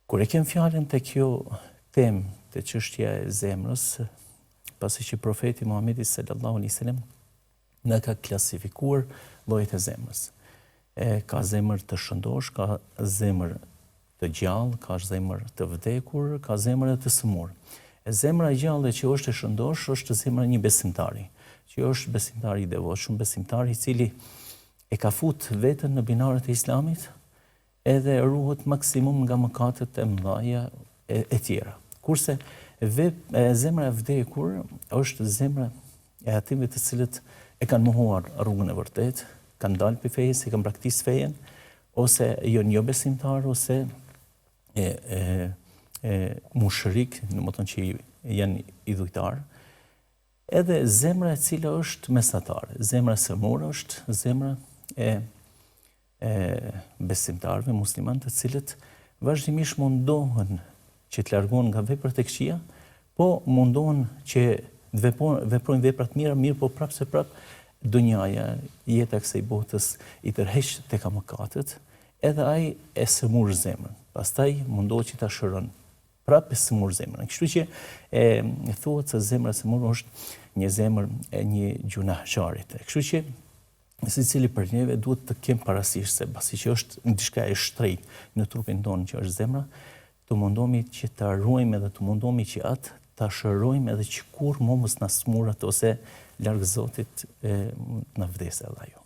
Kur e kem fjalën të kjo temë të çështja e zemrës, pasi që profeti Muhamedi sallallahu alaihi wasallam na ka klasifikuar llojet e zemrës. Ka zemër të shëndosh, ka zemër të gjallë, ka zemër të vdekur, ka zemër të sëmurë. Zemra e gjallë që është e shëndosh është zemra e një besimtari, që është besimtari i devotshëm, besimtari i cili e ka fut veten në binarët e Islamit, edhe ruhet maksimum nga mëkatet e mëdha e tjera. Kurse zemra e vdekur është zemra e atyve të cilët e kanë mohuar rrugën e vërtet, kanë dalë për fejës, e kanë praktisë fejen, ose jo besimtar, ose mushrik, në më tonë që janë idhujtar. Edhe zemra e cila është mesatare. Zemra e sëmurë është zemra e besimtarëve musliman të cilët vazhdimisht mundohen që të largohen nga veprat e këqija, po mundohen që veprojnë vepra të mira, mirë po prapë se prapë dunjaja, jeta e kësaj botës i tërheq tek mëkatet, edhe ai e sëmur zemrën. Pastaj mundohet që ta shëron prapë e sëmur zemrën. Kështu që thuhet se zemra e sëmur është një zemër e një gjunahçarit. Kështu që secili për neve duhet të kem parasysh se pasi që është diçka e shtrenjtë në trupin tonë që është zemra, të mundohemi që ta ruajmë edhe të mundohemi që atë ta shërojmë edhe që kur mos na smur atë ose larg Zotit na vdesë edhe ajo.